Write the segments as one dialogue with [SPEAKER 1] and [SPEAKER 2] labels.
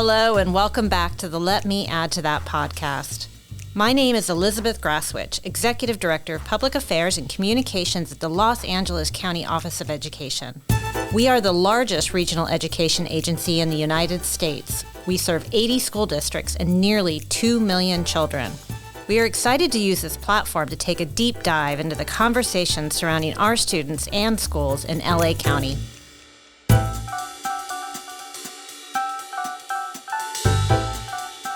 [SPEAKER 1] Hello, and welcome back to the Let Me Add to That podcast. My name is Elizabeth Graswich, Executive Director of Public Affairs and Communications at the Los Angeles County Office of Education. We are the largest regional education agency in the United States. We serve 80 school districts and nearly 2 million children. We are excited to use this platform to take a deep dive into the conversations surrounding our students and schools in LA County.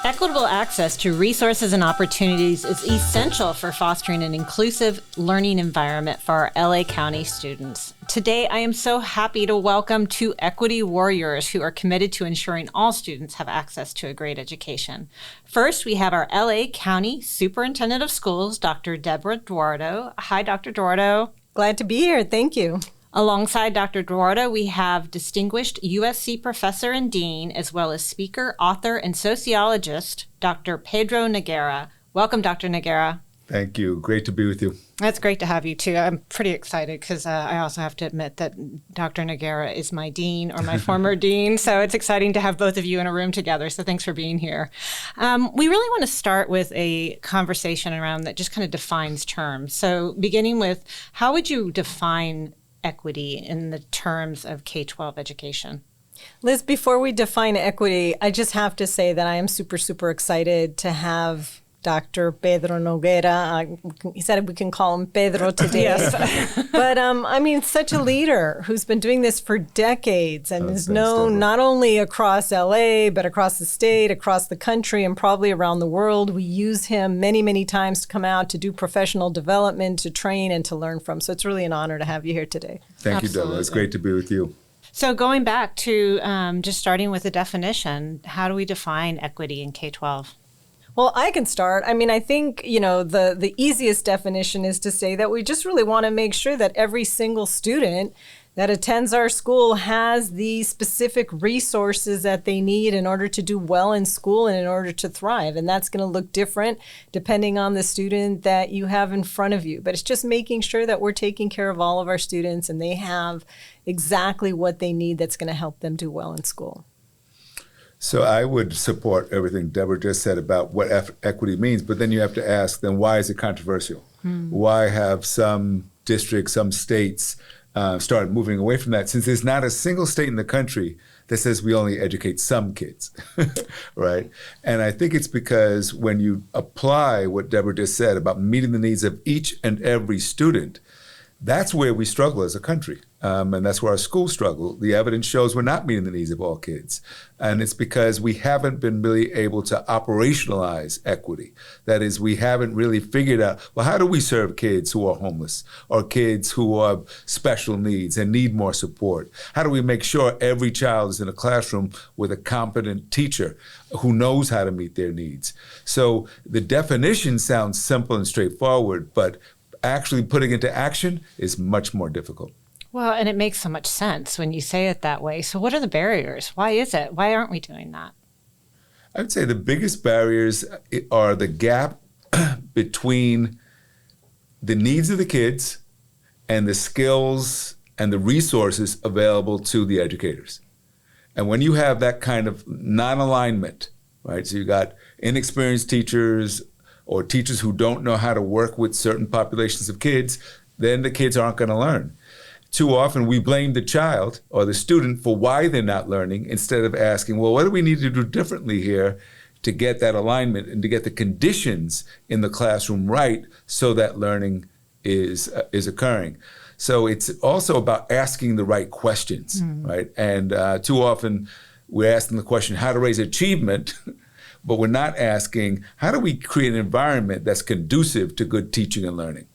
[SPEAKER 1] Equitable access to resources and opportunities is essential for fostering an inclusive learning environment for our LA County students. Today, I am so happy to welcome two equity warriors who are committed to ensuring all students have access to a great education. First, we have our LA County Superintendent of Schools, Dr. Debra Duardo. Hi, Dr. Duardo.
[SPEAKER 2] Glad to be here. Thank you.
[SPEAKER 1] Alongside Dr. Duardo, we have distinguished USC professor and dean, as well as speaker, author, and sociologist, Dr. Pedro Noguera. Welcome, Dr. Noguera.
[SPEAKER 3] Thank you. Great to be with you.
[SPEAKER 1] That's great to have you, too. I'm pretty excited because I also have to admit that Dr. Noguera is my dean or my former dean, so it's exciting to have both of you in a room together, so thanks for being here. We really want to start with a conversation around that just kind of defines terms. So beginning with, how would you define equity in the terms of K-12 education?
[SPEAKER 2] Liz, before we define equity, I just have to say that I am super excited to have Dr. Pedro Noguera. He said we can call him Pedro today.
[SPEAKER 1] Yes.
[SPEAKER 2] But such a leader who's been doing this for decades and is known not only across LA, but across the state, across the country, and probably around the world. We use him many times to come out to do professional development, to train, and to learn from. So it's really an honor to have you here today.
[SPEAKER 3] Thank you, Debra. It's great to be with you.
[SPEAKER 1] So going back to just starting with the definition, how do we define equity in K-12?
[SPEAKER 2] Well, I can start. I think, the easiest definition is to say that we just really want to make sure that every single student that attends our school has the specific resources that they need in order to do well in school and in order to thrive. And that's going to look different depending on the student that you have in front of you. But it's just making sure that we're taking care of all of our students and they have exactly what they need that's going to help them do well in school.
[SPEAKER 3] So I would support everything Debra just said about what equity means, but then you have to ask, then why is it controversial? Why have some districts, some states started moving away from that, since there's not a single state in the country that says we only educate some kids, right? And I think it's because when you apply what Debra just said about meeting the needs of each and every student, that's where we struggle as a country. And that's where our schools struggle. The evidence shows we're not meeting the needs of all kids. And it's because we haven't been really able to operationalize equity. That is, we haven't really figured out, well, how do we serve kids who are homeless or kids who have special needs and need more support? How do we make sure every child is in a classroom with a competent teacher who knows how to meet their needs? So the definition sounds simple and straightforward, but actually putting it into action is much more difficult.
[SPEAKER 1] Well, and it makes so much sense when you say it that way. So what are the barriers? Why is it? Why aren't we doing that?
[SPEAKER 3] I would say the biggest barriers are the gap between the needs of the kids and the skills and the resources available to the educators. And when you have that kind of non-alignment, right? So you got inexperienced teachers or teachers who don't know how to work with certain populations of kids, then the kids aren't going to learn. Too often we blame the child or the student for why they're not learning instead of asking, well, what do we need to do differently here to get that alignment and to get the conditions in the classroom right so that learning is occurring. So it's also about asking the right questions, right? And too often we're asking the question, how to raise achievement, but we're not asking, how do we create an environment that's conducive to good teaching and learning?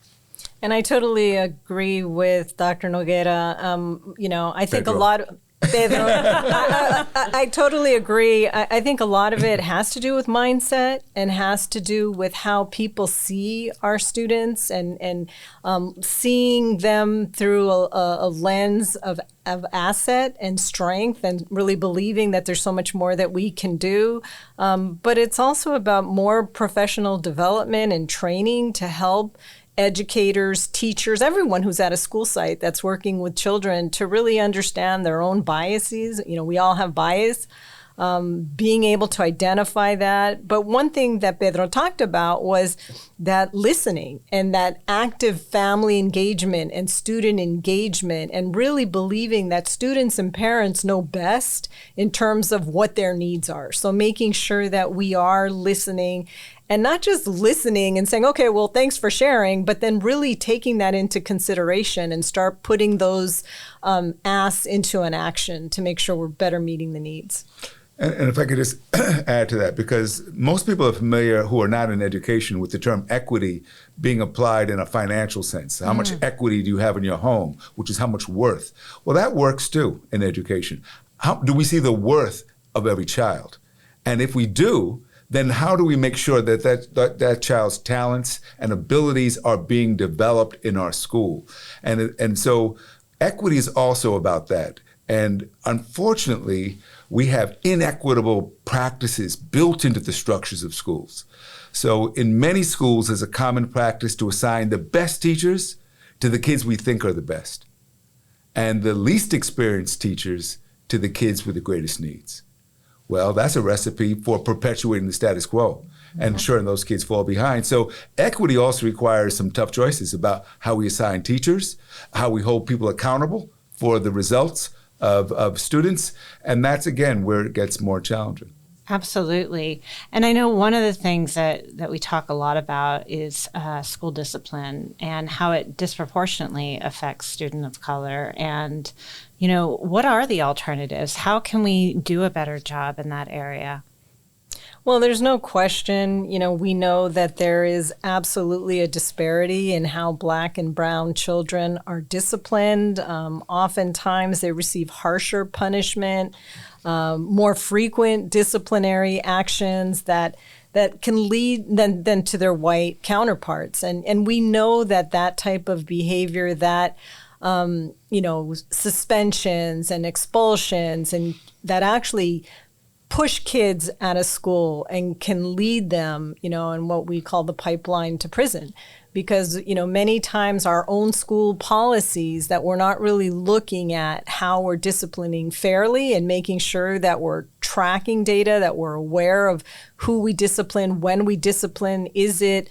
[SPEAKER 2] And I totally agree with Dr. Noguera. I think
[SPEAKER 3] Pedro.
[SPEAKER 2] a lot of Pedro. I totally agree. I think a lot of it has to do with mindset and has to do with how people see our students and seeing them through a lens of asset and strength and really believing that there's so much more that we can do. But it's also about more professional development and training to help educators, teachers, everyone who's at a school site that's working with children to really understand their own biases. We all have bias. being able to identify that. But one thing that Pedro talked about was that listening and that active family engagement and student engagement, and really believing that students and parents know best in terms of what their needs are. So making sure that we are listening, and not just listening and saying, okay, well, thanks for sharing, but then really taking that into consideration and start putting those asks into an action to make sure we're better meeting the needs.
[SPEAKER 3] And if I could just add to that, because most people are familiar who are not in education with the term equity being applied in a financial sense. How much equity do you have in your home, which is how much worth? Well, that works too in education. How do we see the worth of every child? And if we do, then how do we make sure that that child's talents and abilities are being developed in our school? And so equity is also about that. And unfortunately, we have inequitable practices built into the structures of schools. So in many schools, there's a common practice to assign the best teachers to the kids we think are the best, and the least experienced teachers to the kids with the greatest needs. Well, that's a recipe for perpetuating the status quo and ensuring those kids fall behind. So equity also requires some tough choices about how we assign teachers, how we hold people accountable for the results of students. And that's, again, where it gets more challenging.
[SPEAKER 1] Absolutely. And I know one of the things that we talk a lot about is school discipline and how it disproportionately affects students of color. And, what are the alternatives? How can we do a better job in that area?
[SPEAKER 2] Well, there's no question. We know that there is absolutely a disparity in how Black and brown children are disciplined. Oftentimes they receive harsher punishment, more frequent disciplinary actions that can lead than to their white counterparts. And we know that type of behavior, that suspensions and expulsions, and that actually push kids out of school and can lead them, in what we call the pipeline to prison. Because, many times our own school policies, that we're not really looking at how we're disciplining fairly and making sure that we're tracking data, that we're aware of who we discipline, when we discipline, is it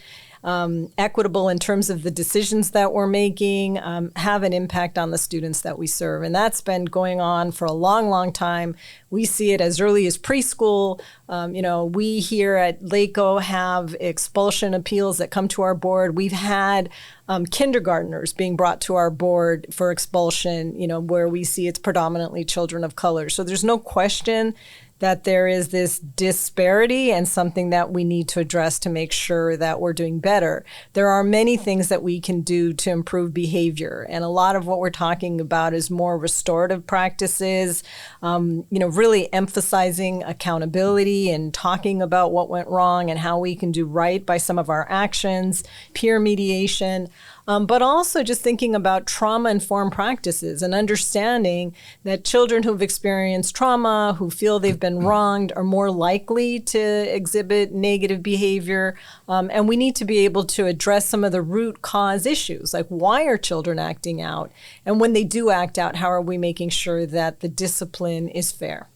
[SPEAKER 2] equitable in terms of the decisions that we're making, have an impact on the students that we serve. And that's been going on for a long, long time. We see it as early as preschool. We here at LACO have expulsion appeals that come to our board. We've had kindergartners being brought to our board for expulsion, where we see it's predominantly children of color. So there's no question that there is this disparity, and something that we need to address to make sure that we're doing better. There are many things that we can do to improve behavior, and a lot of what we're talking about is more restorative practices, really emphasizing accountability and talking about what went wrong and how we can do right by some of our actions, peer mediation. But also just thinking about trauma-informed practices and understanding that children who've experienced trauma, who feel they've been wronged, are more likely to exhibit negative behavior. And we need to be able to address some of the root cause issues, like why are children acting out? And when they do act out, how are we making sure that the discipline is fair?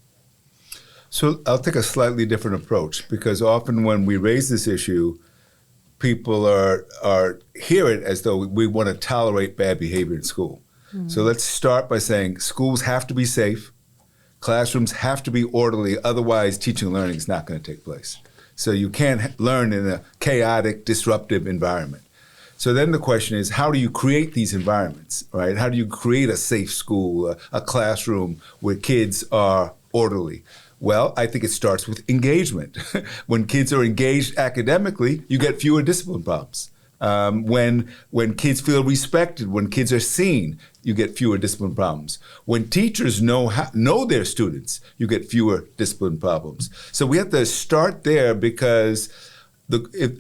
[SPEAKER 3] So I'll take a slightly different approach, because often when we raise this issue, people hear it as though we want to tolerate bad behavior in school. So let's start by saying schools have to be safe, classrooms have to be orderly, otherwise teaching and learning is not going to take place. So you can't learn in a chaotic, disruptive environment. So then the question is, how do you create these environments, right? How do you create a safe school, a classroom where kids are orderly? Well, I think it starts with engagement. When kids are engaged academically, you get fewer discipline problems. When kids feel respected, when kids are seen, you get fewer discipline problems. When teachers know their students, you get fewer discipline problems. So we have to start there, because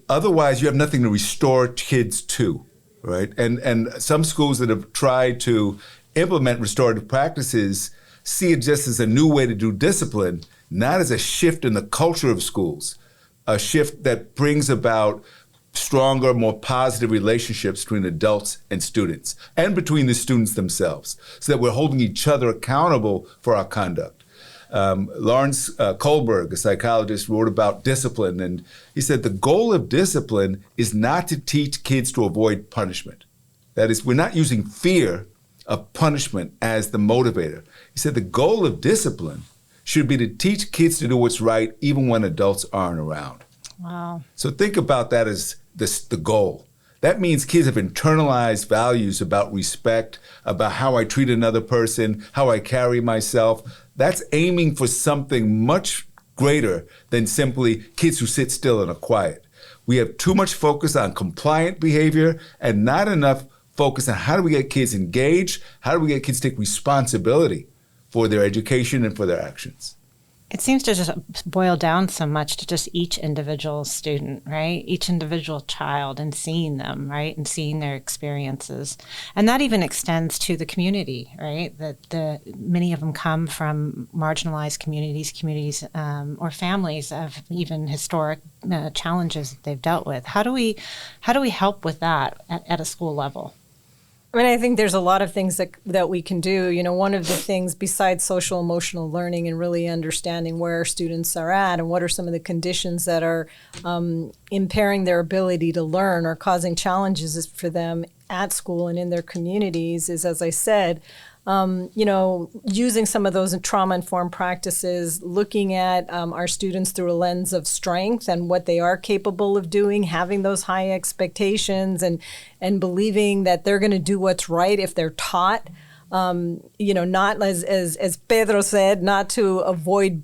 [SPEAKER 3] otherwise you have nothing to restore kids to, right? And some schools that have tried to implement restorative practices see it just as a new way to do discipline, not as a shift in the culture of schools, a shift that brings about stronger, more positive relationships between adults and students, and between the students themselves, so that we're holding each other accountable for our conduct. Lawrence Kohlberg, a psychologist, wrote about discipline, and he said the goal of discipline is not to teach kids to avoid punishment. That is, we're not using fear of punishment as the motivator. He said the goal of discipline should be to teach kids to do what's right even when adults aren't around.
[SPEAKER 1] Wow.
[SPEAKER 3] So think about that as the goal. That means kids have internalized values about respect, about how I treat another person, how I carry myself. That's aiming for something much greater than simply kids who sit still and are quiet. We have too much focus on compliant behavior and not enough focus on how do we get kids engaged, how do we get kids to take responsibility for their education and for their actions.
[SPEAKER 1] It seems to just boil down so much to just each individual student, right? Each individual child, and seeing them, right? And seeing their experiences. And that even extends to the community, right? That many of them come from marginalized communities, or families of even historic challenges that they've dealt with. How do we help with that at a school level?
[SPEAKER 2] I mean, I think there's a lot of things that we can do. You know, one of the things besides social emotional learning and really understanding where students are at and what are some of the conditions that are impairing their ability to learn or causing challenges for them at school and in their communities is, as I said, using some of those trauma-informed practices, looking at our students through a lens of strength and what they are capable of doing, having those high expectations and believing that they're going to do what's right if they're taught, not as Pedro said, not to avoid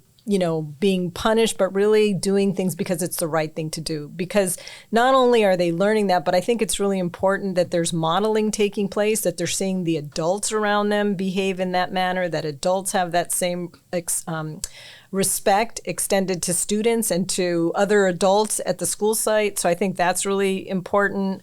[SPEAKER 2] being punished, but really doing things because it's the right thing to do. Because not only are they learning that, but I think it's really important that there's modeling taking place, that they're seeing the adults around them behave in that manner, that adults have that same respect extended to students and to other adults at the school site. So I think that's really important.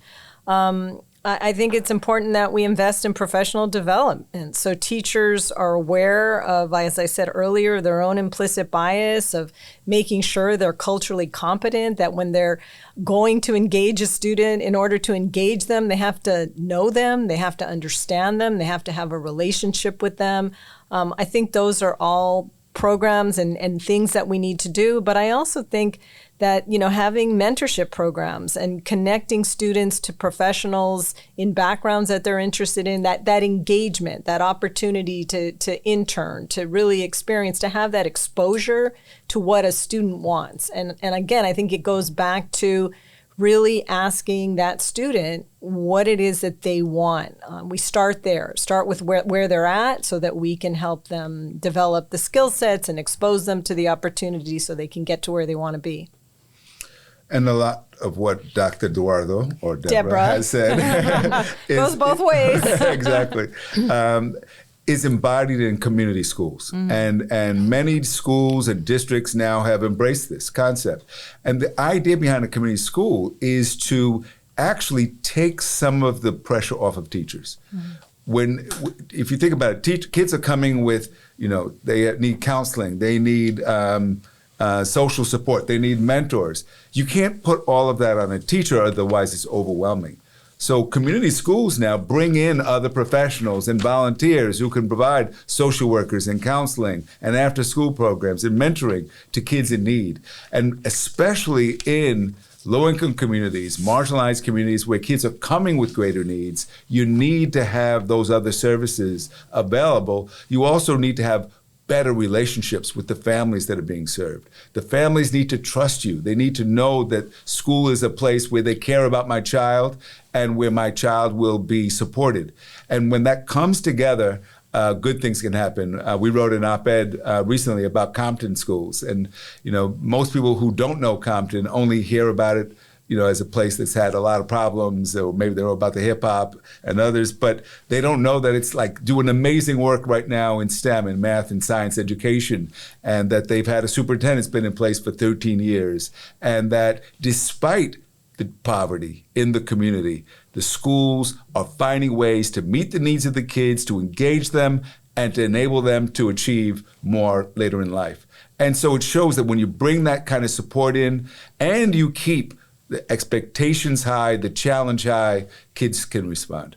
[SPEAKER 2] I think it's important that we invest in professional development. So teachers are aware of, as I said earlier, their own implicit bias of making sure they're culturally competent, that when they're going to engage a student, in order to engage them, they have to know them, they have to understand them, they have to have a relationship with them. I think those are all programs and things that we need to do. But I also think that, having mentorship programs and connecting students to professionals in backgrounds that they're interested in, that engagement, that opportunity to intern, to really experience, to have that exposure to what a student wants. And again, I think it goes back to really asking that student what it is that they want. We start with where they're at so that we can help them develop the skill sets and expose them to the opportunities so they can get to where they want to be.
[SPEAKER 3] And a lot of what Dr. Duardo or Debra has said
[SPEAKER 2] goes both ways.
[SPEAKER 3] Exactly. Is embodied in community schools. And many schools and districts now have embraced this concept. And the idea behind a community school is to actually take some of the pressure off of teachers. If you think about it, kids are coming with, they need counseling, they need social support, they need mentors. You can't put all of that on a teacher, otherwise it's overwhelming. So community schools now bring in other professionals and volunteers who can provide social workers and counseling and after-school programs and mentoring to kids in need. And especially in low-income communities, marginalized communities where kids are coming with greater needs, you need to have those other services available. You also need to have better relationships with the families that are being served. The families need to trust you. They need to know that school is a place where they care about my child and where my child will be supported. And when that comes together, good things can happen. We wrote an op-ed recently about Compton schools. And, most people who don't know Compton only hear about it as a place that's had a lot of problems, or maybe they know about the hip hop and others, but they don't know that it's like doing amazing work right now in STEM and math and science education, and that they've had a superintendent that's been in place for 13 years, and that despite the poverty in the community, the schools are finding ways to meet the needs of the kids, to engage them, and to enable them to achieve more later in life. And so it shows that when you bring that kind of support in and you keep the expectations high, the challenge high, kids can respond.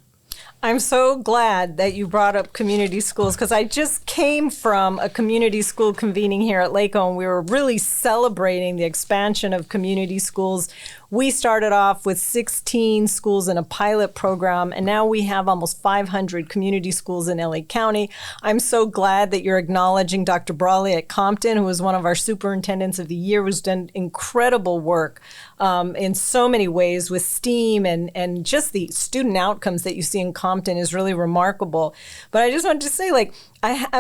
[SPEAKER 2] I'm so glad that you brought up community schools, because I just came from a community school convening here at LACO, and we were really celebrating the expansion of community schools. We started off with 16 schools in a pilot program, and now we have almost 500 community schools in LA County. I'm so glad that you're acknowledging Dr. Brawley at Compton, who was one of our superintendents of the year, who's done incredible work in so many ways with STEAM, and just the student outcomes that you see in Compton is really remarkable. But I just wanted to say,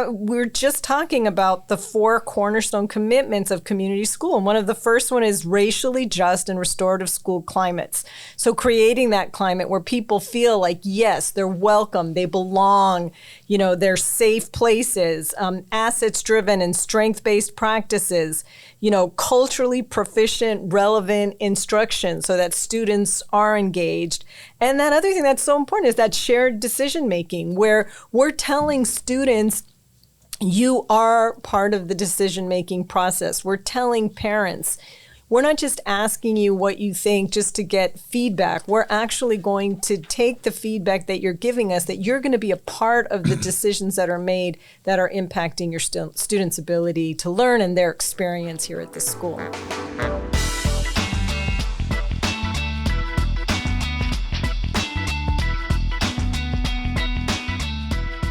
[SPEAKER 2] we're just talking about the 4 cornerstone commitments of community school. And one of the first one is racially just and restorative school climates. So creating that climate where people feel like, yes, they're welcome, they belong, they're safe places, assets-driven and strength-based practices, culturally proficient, relevant instruction so that students are engaged. And that other thing that's so important is that shared decision-making, where we're telling students, you are part of the decision-making process. We're telling parents, we're not just asking you what you think just to get feedback. We're actually going to take the feedback that you're giving us, that you're going to be a part of the decisions that are made that are impacting your students' ability to learn and their experience here at the school.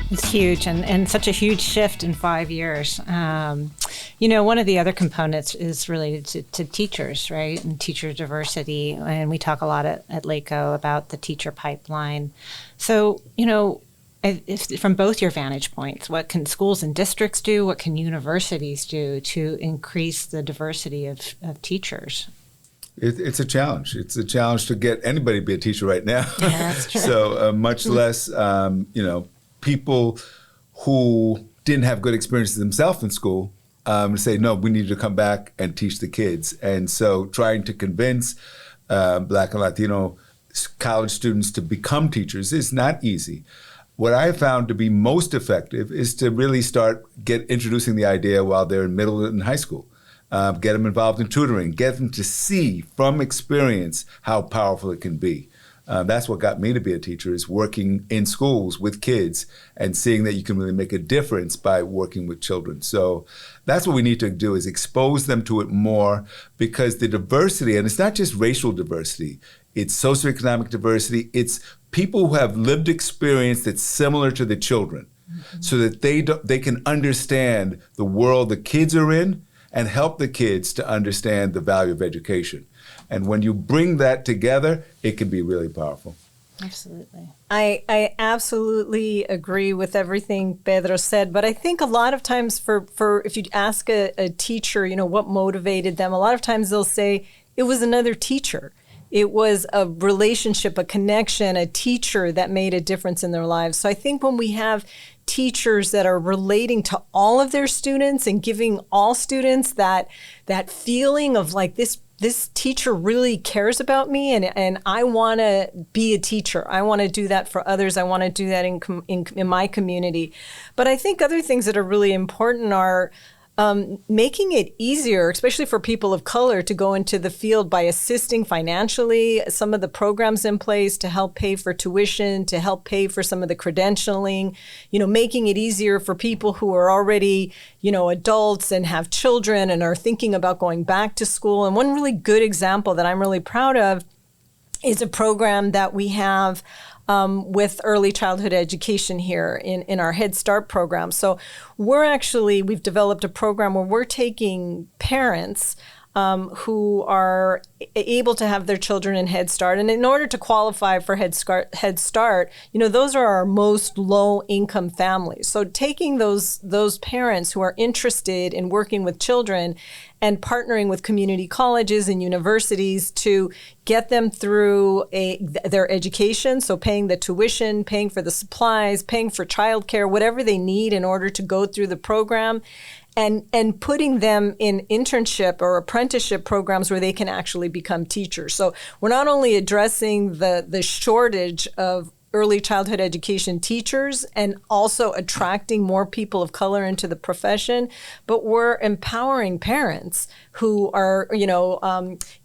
[SPEAKER 1] It's huge, and such a huge shift in 5 years. One of the other components is related to teachers, right, and teacher diversity. And we talk a lot at LACO about the teacher pipeline. So, from both your vantage points, what can schools and districts do? What can universities do to increase the diversity of teachers?
[SPEAKER 3] It's a challenge. It's a challenge to get anybody to be a teacher right now.
[SPEAKER 1] Yeah, that's true.
[SPEAKER 3] So much less, people who didn't have good experiences themselves in school say, no, we need to come back and teach the kids. And so trying to convince Black and Latino college students to become teachers is not easy. What I found to be most effective is to really start introducing the idea while they're in middle and high school. Get them involved in tutoring, get them to see from experience how powerful it can be. That's what got me to be a teacher, is working in schools with kids and seeing that you can really make a difference by working with children. So that's what we need to do, is expose them to it more, because the diversity, and it's not just racial diversity, it's socioeconomic diversity, it's people who have lived experience that's similar to the children, so that they can understand the world the kids are in and help the kids to understand the value of education. And when you bring that together, it can be really powerful.
[SPEAKER 1] Absolutely.
[SPEAKER 2] I absolutely agree with everything Pedro said, but I think a lot of times for if you ask a teacher, what motivated them, a lot of times they'll say, it was another teacher. It was a relationship, a connection, a teacher that made a difference in their lives. So I think when we have teachers that are relating to all of their students and giving all students that feeling of like, this teacher really cares about me, and I want to be a teacher. I want to do that for others. I want to do that in my community. But I think other things that are really important are making it easier, especially for people of color, to go into the field by assisting financially, some of the programs in place to help pay for tuition, to help pay for some of the credentialing, making it easier for people who are already, adults and have children and are thinking about going back to school. And one really good example that I'm really proud of is a program that we have with early childhood education here in our Head Start program. So we've developed a program where we're taking parents who are able to have their children in Head Start. And in order to qualify for Head Start, those are our most low-income families. So taking those parents who are interested in working with children and partnering with community colleges and universities to get them through their education, so paying the tuition, paying for the supplies, paying for childcare, whatever they need in order to go through the program, and putting them in internship or apprenticeship programs where they can actually become teachers. So we're not only addressing the shortage of early childhood education teachers and also attracting more people of color into the profession, but we're empowering parents who are,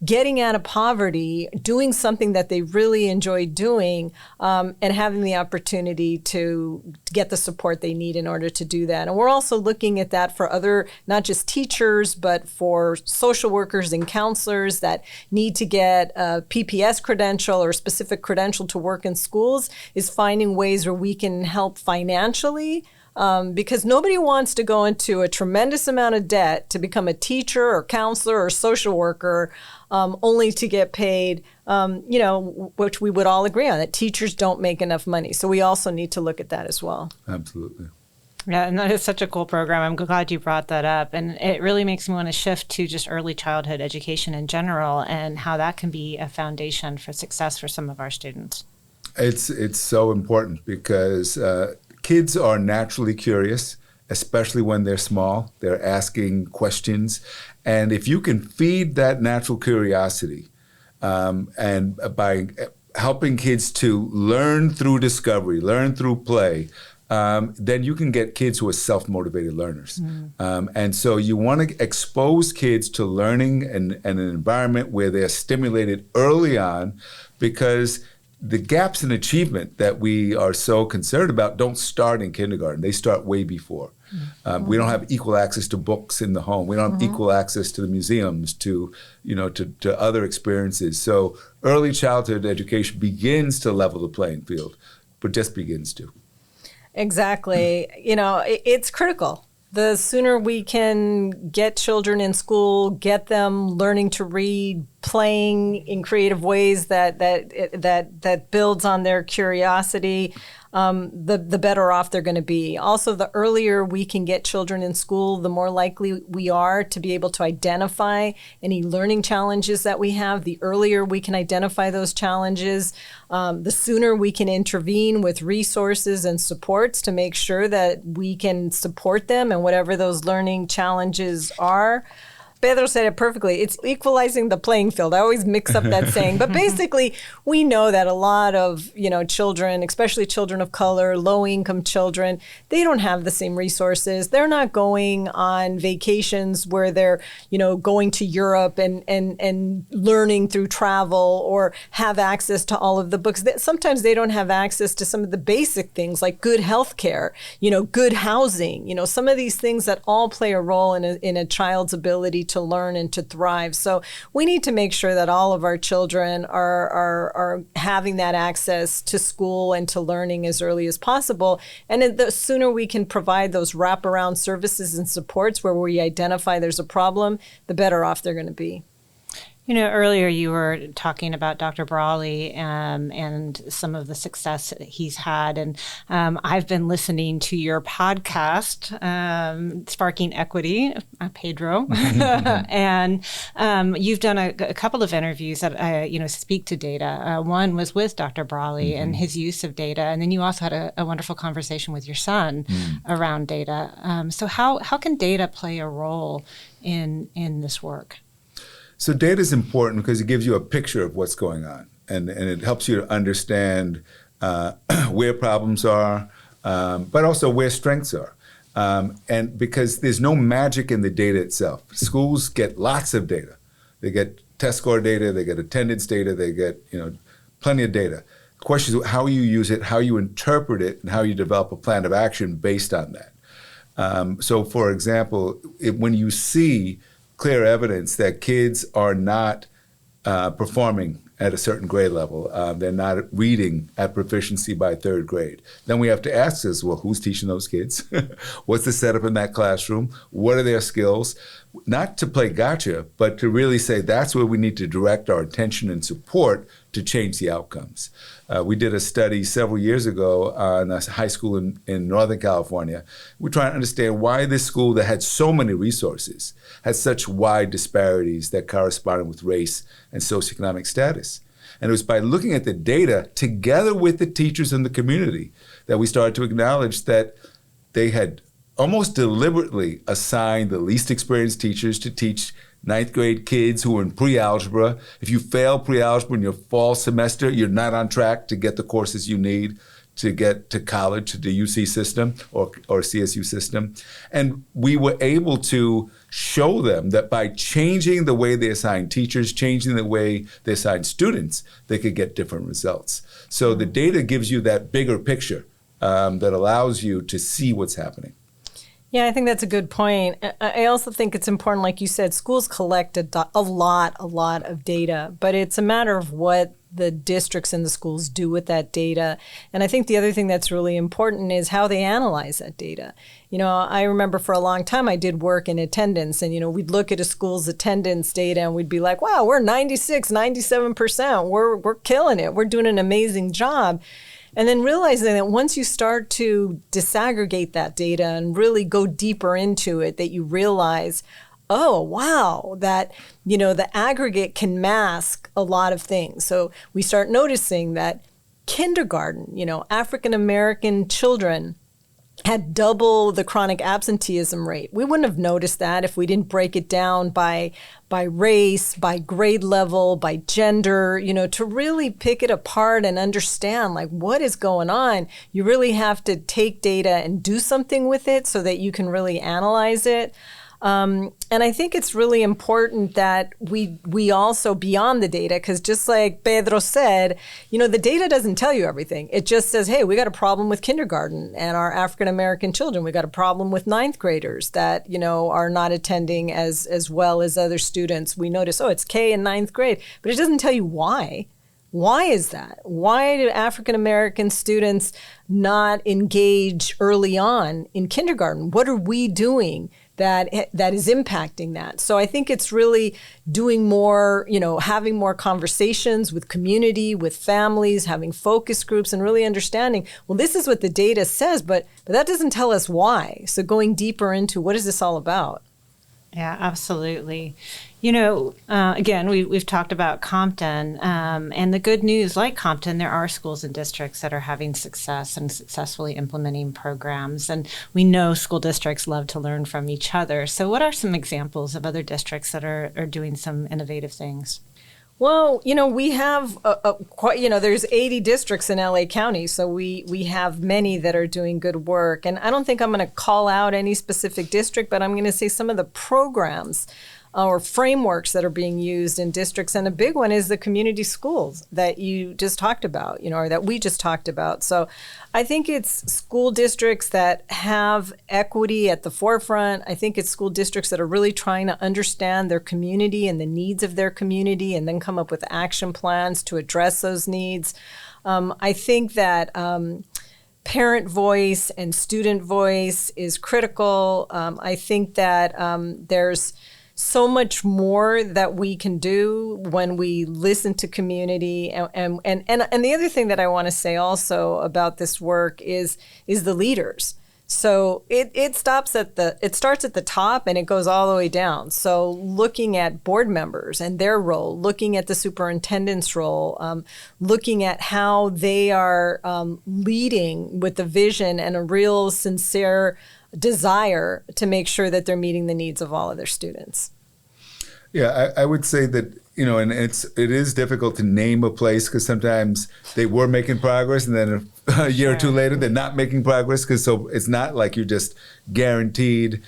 [SPEAKER 2] getting out of poverty, doing something that they really enjoy doing, and having the opportunity to get the support they need in order to do that. And we're also looking at that for other, not just teachers, but for social workers and counselors that need to get a PPS credential or specific credential to work in schools, is finding ways where we can help financially. Because nobody wants to go into a tremendous amount of debt to become a teacher or counselor or social worker, only to get paid, which we would all agree on, that teachers don't make enough money. So we also need to look at that as well.
[SPEAKER 3] Absolutely.
[SPEAKER 1] Yeah, and that is such a cool program. I'm glad you brought that up. And it really makes me want to shift to just early childhood education in general and how that can be a foundation for success for some of our students.
[SPEAKER 3] It's so important because kids are naturally curious, especially when they're small. They're asking questions. And if you can feed that natural curiosity, and by helping kids to learn through discovery, learn through play, then you can get kids who are self-motivated learners. And so you want to expose kids to learning and an environment where they're stimulated early on, because the gaps in achievement that we are so concerned about don't start in kindergarten. They start way before. We don't have equal access to books in the home. We don't have equal access to the museums, to other experiences. So early childhood education begins to level the playing field, but just begins to.
[SPEAKER 2] Exactly. It's critical. The sooner we can get children in school, get them learning to read, playing in creative ways that builds on their curiosity, the better off they're going to be. Also, the earlier we can get children in school, the more likely we are to be able to identify any learning challenges that we have. The earlier we can identify those challenges, the sooner we can intervene with resources and supports to make sure that we can support them and whatever those learning challenges are. Pedro said it perfectly. It's equalizing the playing field. I always mix up that saying. But basically, we know that a lot of, children, especially children of color, low-income children, they don't have the same resources. They're not going on vacations where they're, going to Europe and learning through travel or have access to all of the books. Sometimes they don't have access to some of the basic things like good health care, good housing, some of these things that all play a role in a child's ability to learn and to thrive. So we need to make sure that all of our children are having that access to school and to learning as early as possible. And the sooner we can provide those wraparound services and supports where we identify there's a problem, the better off they're going to be.
[SPEAKER 1] Earlier you were talking about Dr. Brawley and some of the success that he's had. And I've been listening to your podcast, Sparking Equity, Pedro. And you've done a couple of interviews that, speak to data. One was with Dr. Brawley and his use of data. And then you also had a wonderful conversation with your son around data. So how can data play a role in this work?
[SPEAKER 3] So data is important because it gives you a picture of what's going on, and it helps you to understand where problems are, but also where strengths are. And because there's no magic in the data itself. Schools get lots of data. They get test score data, they get attendance data, they get plenty of data. The question is how you use it, how you interpret it, and how you develop a plan of action based on that. So for example, when you see clear evidence that kids are not performing at a certain grade level, they're not reading at proficiency by third grade, then we have to ask us, well, who's teaching those kids? What's the setup in that classroom? What are their skills? Not to play gotcha, but to really say that's where we need to direct our attention and support to change the outcomes. We did a study several years ago on a high school in Northern California. We're trying to understand why this school that had so many resources had such wide disparities that corresponded with race and socioeconomic status. And it was by looking at the data together with the teachers in the community that we started to acknowledge that they had almost deliberately assigned the least experienced teachers to teach ninth grade kids who are in pre-algebra. If you fail pre-algebra in your fall semester, you're not on track to get the courses you need to get to college, to the UC system or CSU system. And we were able to show them that by changing the way they assign teachers, changing the way they assign students, they could get different results. So the data gives you that bigger picture that allows you to see what's happening.
[SPEAKER 2] Yeah, I think that's a good point. I also think it's important, like you said, schools collect a lot of data, but it's a matter of what the districts and the schools do with that data. And I think the other thing that's really important is how they analyze that data. You know, I remember for a long time I did work in attendance, and, you know, we'd look at a school's attendance data and we'd be like, wow, we're 96, 97%. We're killing it. We're doing an amazing job. And then realizing that once you start to disaggregate that data and really go deeper into it, that you realize, oh, wow, that, you know, the aggregate can mask a lot of things. So we start noticing that kindergarten, you know, African-American children had double the chronic absenteeism rate. We wouldn't have noticed that if we didn't break it down by race, by grade level, by gender, you know, to really pick it apart and understand, like, what is going on. You really have to take data and do something with it so that you can really analyze it. And I think it's really important that we also, beyond the data, because just like Pedro said, you know, the data doesn't tell you everything. It just says, hey, we got a problem with kindergarten and our African-American children. We got a problem with ninth graders that, you know, are not attending as well as other students. We notice, oh, it's K in ninth grade, but it doesn't tell you why. Why is that? Why do African-American students not engage early on in kindergarten? What are we doing that is impacting that? So I think it's really doing more, you know, having more conversations with community, with families, having focus groups, and really understanding, well, this is what the data says, but that doesn't tell us why. So going deeper into what is this all about?
[SPEAKER 1] Yeah, absolutely. You know, again, we've talked about Compton, and the good news, like Compton, there are schools and districts that are having success and successfully implementing programs. And we know school districts love to learn from each other. So what are some examples of other districts that are doing some innovative things?
[SPEAKER 2] Well, you know, we have quite, you know, there's 80 districts in LA County, so we have many that are doing good work. And I don't think I'm going to call out any specific district, but I'm going to say some of the programs or frameworks that are being used in districts. And a big one is the community schools that you just talked about, you know, or that we just talked about. So I think it's school districts that have equity at the forefront. I think it's school districts that are really trying to understand their community and the needs of their community and then come up with action plans to address those needs. I think that parent voice and student voice is critical. I think that there's so much more that we can do when we listen to community. And the other thing that I want to say also about this work is the leaders. So it starts at the top and it goes all the way down. So looking at board members and their role, looking at the superintendent's role, looking at how they are leading with a vision and a real sincere desire to make sure that they're meeting the needs of all of their students.
[SPEAKER 3] Yeah, I would say that, you know, and it is difficult to name a place because sometimes they were making progress and then a year or two later they're not making progress, because so it's not like you're just guaranteed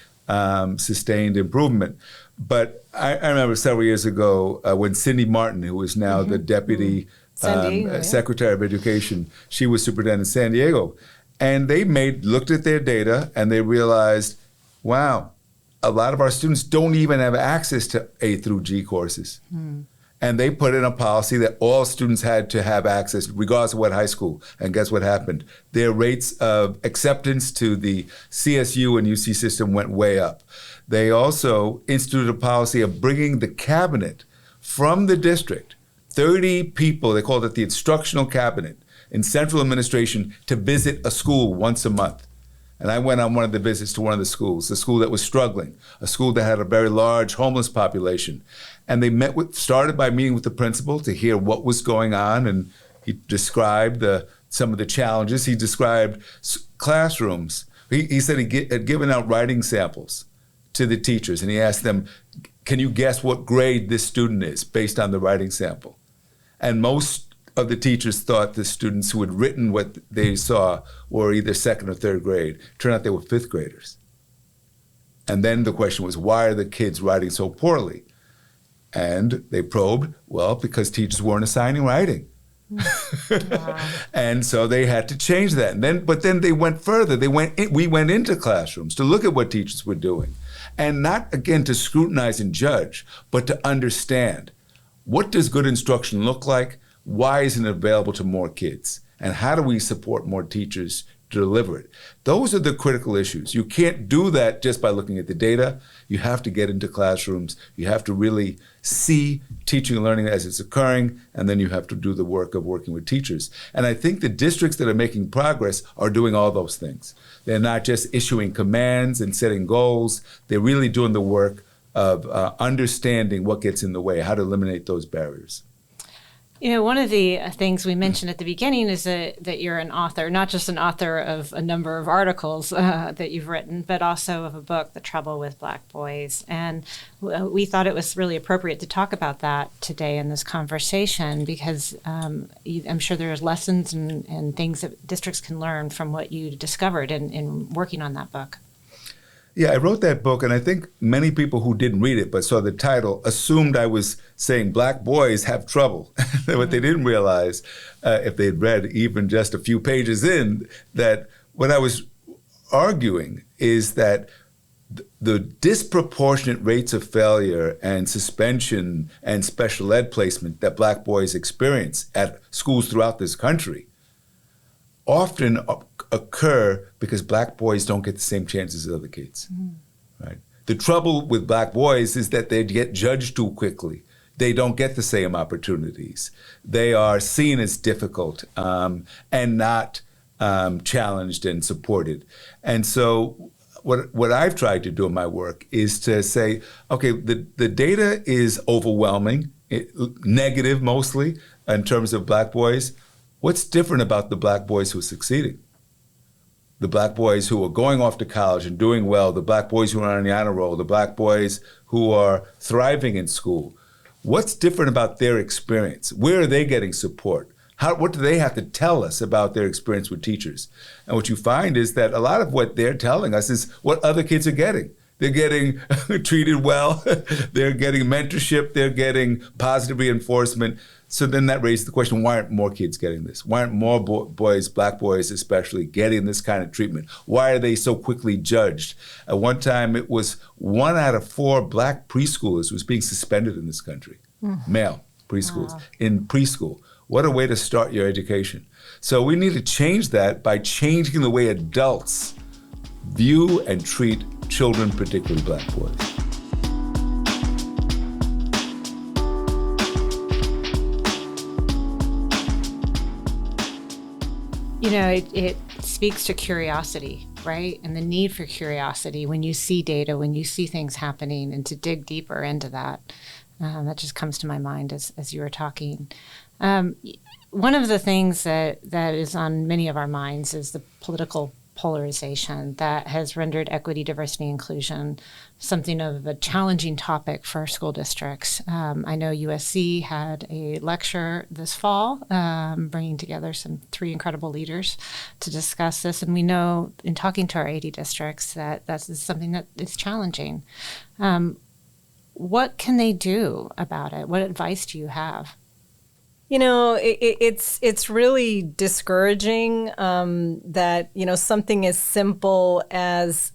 [SPEAKER 3] sustained improvement. But I remember several years ago when Cindy Martin, who is now the deputy Secretary of Education, she was superintendent in San Diego. And they looked at their data and they realized, wow, a lot of our students don't even have access to A through G courses. And they put in a policy that all students had to have access, regardless of what high school. And guess what happened? Their rates of acceptance to the CSU and UC system went way up. They also instituted a policy of bringing the cabinet from the district, 30 people, they called it the instructional cabinet, in central administration to visit a school once a month. And I went on one of the visits to one of the schools, a school that was struggling, a school that had a very large homeless population. And they started by meeting with the principal to hear what was going on. And he described some of the challenges. He described classrooms. He said he had given out writing samples to the teachers, and he asked them, can you guess what grade this student is based on the writing sample? And most of the teachers thought the students who had written what they saw were either second or third grade. Turned out they were fifth graders. And then the question was, why are the kids writing so poorly? And they probed, well, because teachers weren't assigning writing. Wow. And so they had to change that. But then they went further. We went into classrooms to look at what teachers were doing. And not, again, to scrutinize and judge, but to understand, what does good instruction look like? Why isn't it available to more kids? And how do we support more teachers to deliver it? Those are the critical issues. You can't do that just by looking at the data. You have to get into classrooms. You have to really see teaching and learning as it's occurring, and then you have to do the work of working with teachers. And I think the districts that are making progress are doing all those things. They're not just issuing commands and setting goals. They're really doing the work of understanding what gets in the way, how to eliminate those barriers.
[SPEAKER 1] You know, one of the things we mentioned at the beginning is that you're an author, not just an author of a number of articles that you've written, but also of a book, The Trouble with Black Boys. And we thought it was really appropriate to talk about that today in this conversation, because I'm sure there's lessons and things that districts can learn from what you discovered in working on that book.
[SPEAKER 3] Yeah, I wrote that book, and I think many people who didn't read it but saw the title assumed I was saying black boys have trouble. What they didn't realize, if they'd read even just a few pages in, that what I was arguing is that the disproportionate rates of failure and suspension and special ed placement that black boys experience at schools throughout this country often occur because black boys don't get the same chances as other kids, right? The trouble with black boys is that they get judged too quickly. They don't get the same opportunities. They are seen as difficult and not challenged and supported. And so what I've tried to do in my work is to say, okay, the data is overwhelming, negative mostly, in terms of black boys. What's different about the black boys who are succeeding? The black boys who are going off to college and doing well, the black boys who are on the honor roll, the black boys who are thriving in school. What's different about their experience? Where are they getting support? What do they have to tell us about their experience with teachers? And what you find is that a lot of what they're telling us is what other kids are getting. They're getting treated well, they're getting mentorship, they're getting positive reinforcement. So then that raises the question, why aren't more kids getting this? Why aren't more boys, black boys especially, getting this kind of treatment? Why are they so quickly judged? At one time, it was 1 out of 4 black preschoolers was being suspended in this country, male preschoolers, in preschool. What a way to start your education. So we need to change that by changing the way adults view and treat children, particularly black boys.
[SPEAKER 1] You know, it speaks to curiosity, right? And the need for curiosity when you see data, when you see things happening, and to dig deeper into that. That just comes to my mind as you were talking. One of the things that is on many of our minds is the political polarization that has rendered equity, diversity, inclusion something of a challenging topic for school districts. I know USC had a lecture this fall, bringing together 3 incredible leaders to discuss this. And we know in talking to our 80 districts that that's something that is challenging. What can they do about it? What advice do you have?
[SPEAKER 2] You know, it's really discouraging that, you know, something as simple as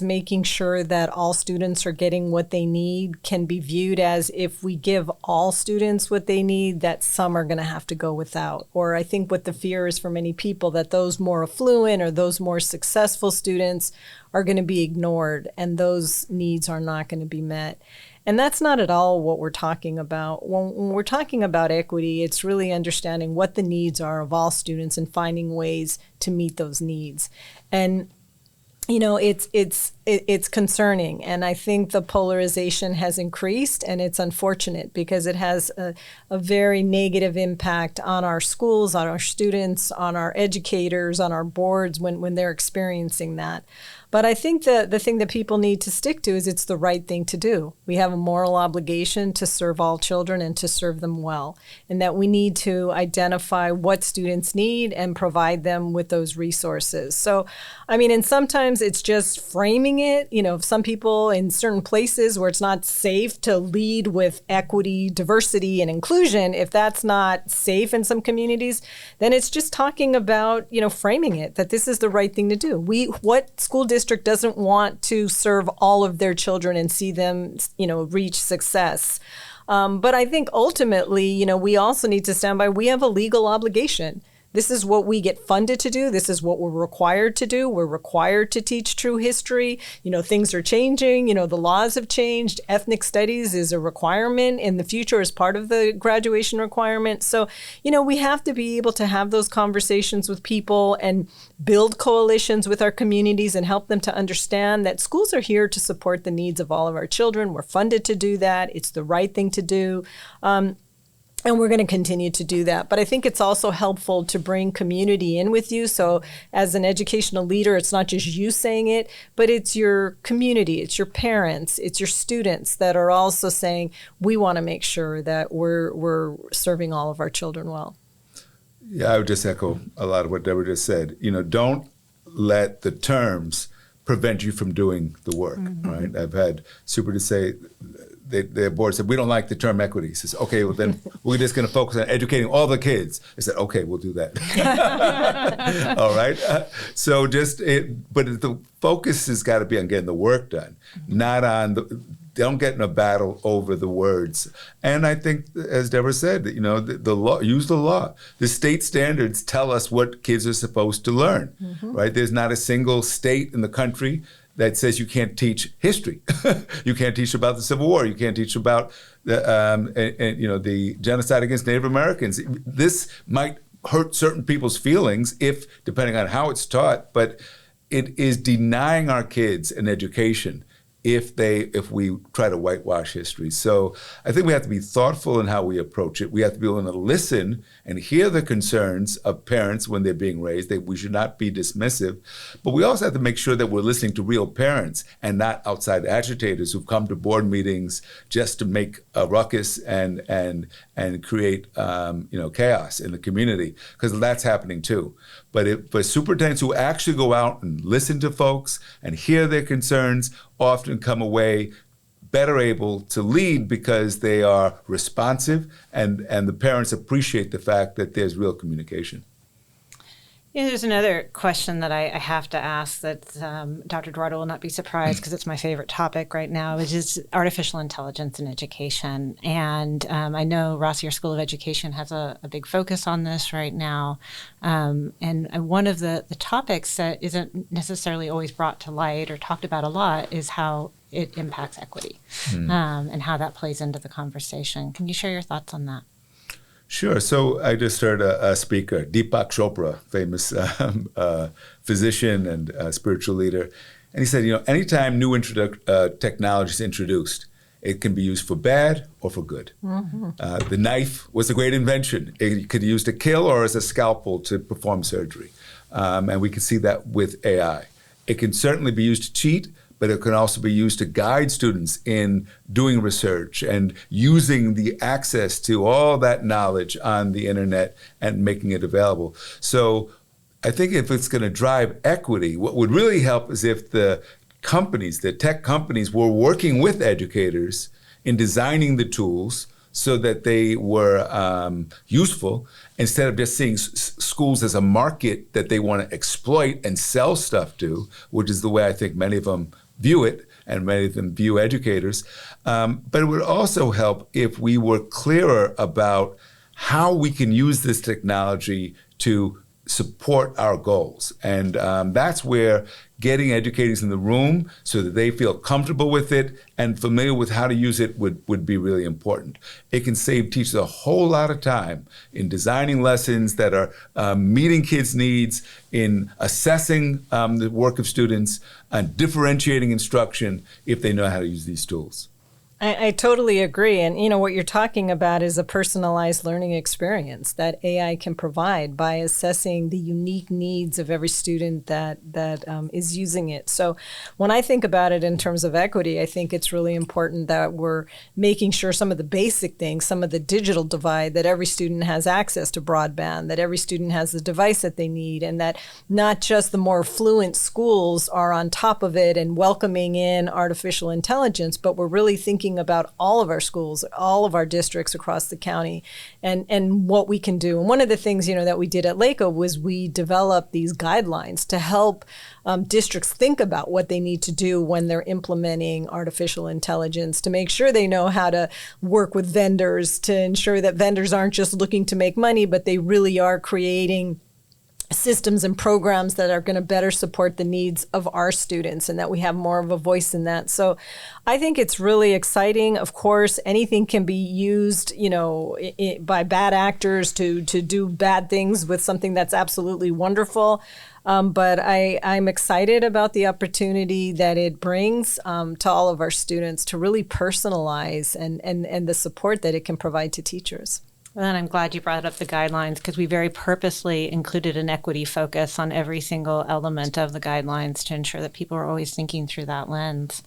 [SPEAKER 2] making sure that all students are getting what they need can be viewed as, if we give all students what they need, that some are going to have to go without. Or I think what the fear is for many people, that those more affluent or those more successful students are going to be ignored and those needs are not going to be met. And that's not at all what we're talking about. When we're talking about equity, it's really understanding what the needs are of all students and finding ways to meet those needs. And it's concerning, and I think the polarization has increased, and it's unfortunate because it has a very negative impact on our schools, on our students, on our educators, on our boards when they're experiencing that. But I think the thing that people need to stick to is it's the right thing to do. We have a moral obligation to serve all children and to serve them well, and that we need to identify what students need and provide them with those resources. So, and sometimes it's just framing it. Some people in certain places where it's not safe to lead with equity, diversity, and inclusion, if that's not safe in some communities, then it's just talking about, framing it, that this is the right thing to do. What school district doesn't want to serve all of their children and see them, reach success? But I think ultimately, we also need to stand by, we have a legal obligation. This is what we get funded to do. This is what we're required to do. We're required to teach true history. Things are changing. The laws have changed. Ethnic studies is a requirement in the future as part of the graduation requirement. So, we have to be able to have those conversations with people and build coalitions with our communities and help them to understand that schools are here to support the needs of all of our children. We're funded to do that. It's the right thing to do. And we're going to continue to do that. But I think it's also helpful to bring community in with you. So as an educational leader, it's not just you saying it, but it's your community, it's your parents, it's your students that are also saying, we want to make sure that we're serving all of our children well.
[SPEAKER 3] Yeah, I would just echo a lot of what Debra just said. Don't let the terms prevent you from doing the work, right? I've had superintendents say, their board said, we don't like the term equity. He says, okay, well then we're just going to focus on educating all the kids. I said, okay, we'll do that. All right. But the focus has got to be on getting the work done, not on don't get in a battle over the words. And I think, as Debra said, the law, use the law. The state standards tell us what kids are supposed to learn, right? There's not a single state in the country that says you can't teach history. You can't teach about the Civil War. You can't teach about the genocide against Native Americans. This might hurt certain people's feelings depending on how it's taught, but it is denying our kids an education if we try to whitewash history. So I think we have to be thoughtful in how we approach it. We have to be willing to listen and hear the concerns of parents when they're being raised. We should not be dismissive. But we also have to make sure that we're listening to real parents and not outside agitators who've come to board meetings just to make a ruckus and create chaos in the community, because that's happening too. But superintendents who actually go out and listen to folks and hear their concerns often come away better able to lead because they are responsive and the parents appreciate the fact that there's real communication.
[SPEAKER 1] There's another question that I have to ask that Dr. Duardo will not be surprised because it's my favorite topic right now, which is artificial intelligence in education. And I know Rossier School of Education has a big focus on this right now. And one of the topics that isn't necessarily always brought to light or talked about a lot is how it impacts equity and how that plays into the conversation. Can you share your thoughts on that?
[SPEAKER 3] Sure. So I just heard a speaker, Deepak Chopra, famous physician and spiritual leader, and he said, anytime new technology is introduced, it can be used for bad or for good. The knife was a great invention. It could be used to kill or as a scalpel to perform surgery. And we can see that with AI. It can certainly be used to cheat, but it can also be used to guide students in doing research and using the access to all that knowledge on the internet and making it available. So I think if it's going to drive equity, what would really help is if the tech companies were working with educators in designing the tools so that they were useful, instead of just seeing schools as a market that they want to exploit and sell stuff to, which is the way I think many of them view it, and many of them view educators. But it would also help if we were clearer about how we can use this technology to support our goals. And that's where getting educators in the room so that they feel comfortable with it and familiar with how to use it would be really important. It can save teachers a whole lot of time in designing lessons that are meeting kids' needs, in assessing the work of students, and differentiating instruction if they know how to use these tools.
[SPEAKER 2] I totally agree. And, what you're talking about is a personalized learning experience that AI can provide by assessing the unique needs of every student that is using it. So when I think about it in terms of equity, I think it's really important that we're making sure some of the basic things, some of the digital divide, that every student has access to broadband, that every student has the device that they need, and that not just the more affluent schools are on top of it and welcoming in artificial intelligence, but we're really thinking about all of our schools, all of our districts across the county, and what we can do. And one of the things, that we did at LACO was we developed these guidelines to help districts think about what they need to do when they're implementing artificial intelligence, to make sure they know how to work with vendors, to ensure that vendors aren't just looking to make money, but they really are creating systems and programs that are going to better support the needs of our students, and that we have more of a voice in that. So I think it's really exciting. Of course, anything can be used, by bad actors to do bad things with something that's absolutely wonderful. But I'm excited about the opportunity that it brings to all of our students to really personalize and the support that it can provide to teachers.
[SPEAKER 1] And I'm glad you brought up the guidelines, because we very purposely included an equity focus on every single element of the guidelines to ensure that people are always thinking through that lens.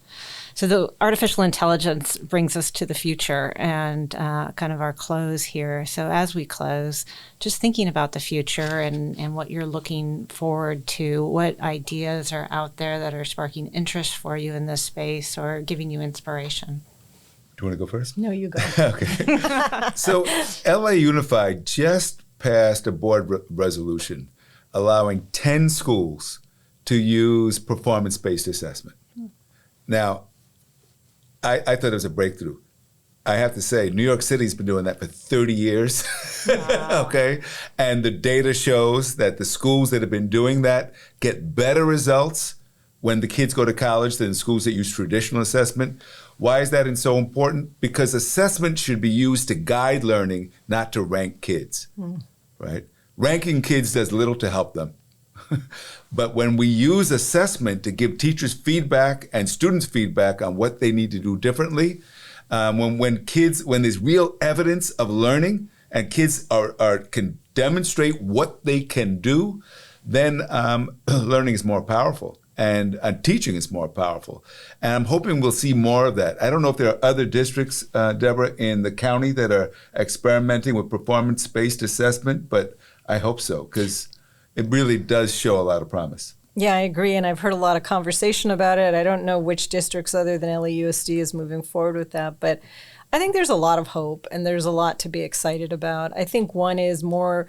[SPEAKER 1] So the artificial intelligence brings us to the future and kind of our close here. So as we close, just thinking about the future and what you're looking forward to, what ideas are out there that are sparking interest for you in this space or giving you inspiration?
[SPEAKER 3] Do you want to go first?
[SPEAKER 2] No, you go.
[SPEAKER 3] Okay. So LA Unified just passed a board resolution allowing 10 schools to use performance-based assessment. Now, I thought it was a breakthrough. I have to say, New York City's been doing that for 30 years, wow. Okay? And the data shows that the schools that have been doing that get better results when the kids go to college than schools that use traditional assessment. Why is that so important? Because assessment should be used to guide learning, not to rank kids, right? Ranking kids does little to help them. But when we use assessment to give teachers feedback and students feedback on what they need to do differently, when there's real evidence of learning and kids can demonstrate what they can do, then learning is more powerful. And teaching is more powerful. And I'm hoping we'll see more of that. I don't know if there are other districts, Debra, in the county that are experimenting with performance-based assessment, but I hope so, because it really does show a lot of promise.
[SPEAKER 2] Yeah, I agree, and I've heard a lot of conversation about it. I don't know which districts other than LAUSD is moving forward with that, but I think there's a lot of hope, and there's a lot to be excited about. I think one is more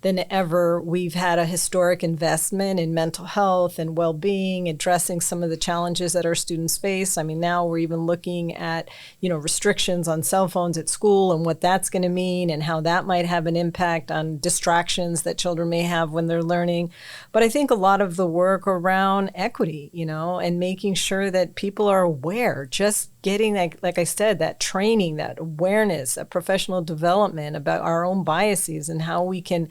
[SPEAKER 2] than ever, we've had a historic investment in mental health and well-being, addressing some of the challenges that our students face. I mean, now we're even looking at, restrictions on cell phones at school and what that's going to mean and how that might have an impact on distractions that children may have when they're learning. But I think a lot of the work around equity, and making sure that people are aware, just getting that, like I said, that training, that awareness, that professional development about our own biases and how we can,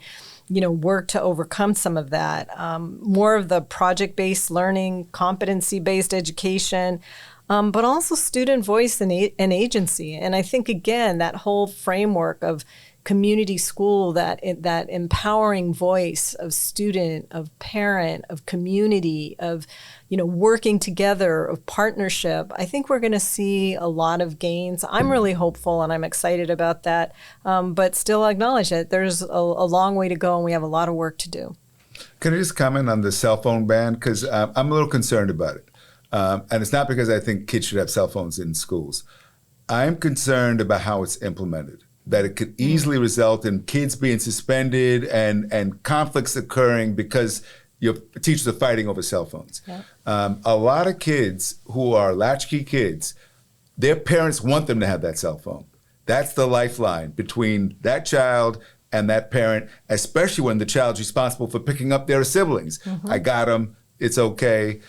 [SPEAKER 2] work to overcome some of that. More of the project-based learning, competency-based education, but also student voice and agency. And I think, again, that whole framework of community school, that empowering voice of student, of parent, of community, of working together, of partnership. I think we're going to see a lot of gains. I'm really hopeful and I'm excited about that, but still acknowledge that there's a long way to go and we have a lot of work to do.
[SPEAKER 3] Can I just comment on the cell phone ban? Because I'm a little concerned about it. And it's not because I think kids should have cell phones in schools. I'm concerned about how it's implemented, that it could easily result in kids being suspended and conflicts occurring because your teachers are fighting over cell phones. Yeah. A lot of kids who are latchkey kids, their parents want them to have that cell phone. That's the lifeline between that child and that parent, especially when the child's responsible for picking up their siblings. Mm-hmm. I got them. it's okay.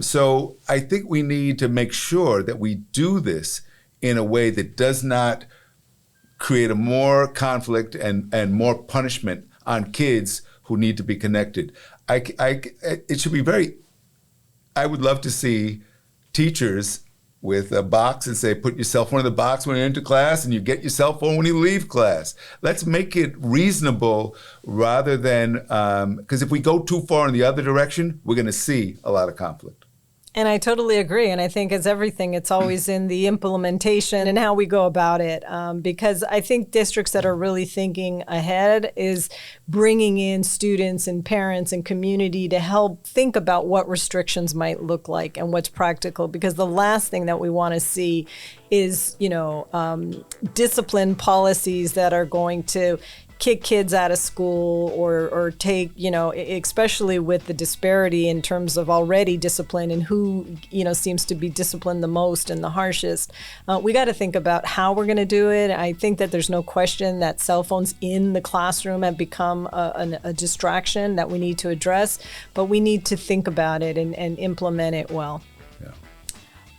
[SPEAKER 3] So I think we need to make sure that we do this in a way that does not create a more conflict and more punishment on kids who need to be connected. It should be I would love to see teachers with a box and say, put your cell phone in the box when you're into class and you get your cell phone when you leave class. Let's make it reasonable rather than, because if we go too far in the other direction, we're going to see a lot of conflict.
[SPEAKER 2] And I totally agree. And I think as everything, it's always in the implementation and how we go about it. Because I think districts that are really thinking ahead is bringing in students and parents and community to help think about what restrictions might look like and what's practical. Because the last thing that we want to see is, discipline policies that are going to kick kids out of school or take, especially with the disparity in terms of already discipline and who, seems to be disciplined the most and the harshest. We got to think about how we're going to do it. I think that there's no question that cell phones in the classroom have become a distraction that we need to address, but we need to think about it and implement it well.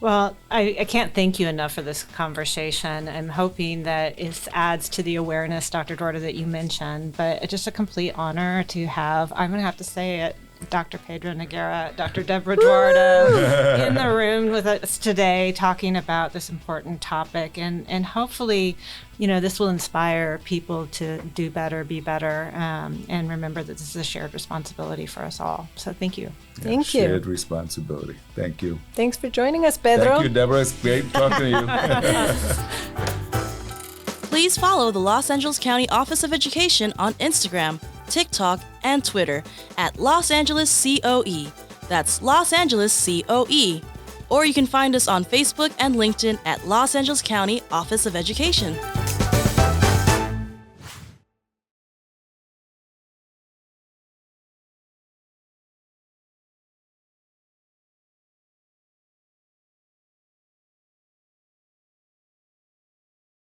[SPEAKER 1] Well, I can't thank you enough for this conversation. I'm hoping that it adds to the awareness, Dr. Duardo, that you mentioned, but it's just a complete honor to have, I'm going to have to say it, Dr. Pedro Noguera, Dr. Debra Duardo in the room with us today talking about this important topic. And hopefully, this will inspire people to do better, be better, and remember that this is a shared responsibility for us all. So thank you.
[SPEAKER 2] Thank you.
[SPEAKER 3] Shared responsibility. Thank you.
[SPEAKER 2] Thanks for joining us, Pedro.
[SPEAKER 3] Thank you, Debra. It's great talking to you.
[SPEAKER 4] Please follow the Los Angeles County Office of Education on Instagram, TikTok, and Twitter at Los Angeles COE. That's Los Angeles COE. Or you can find us on Facebook and LinkedIn at Los Angeles County Office of Education.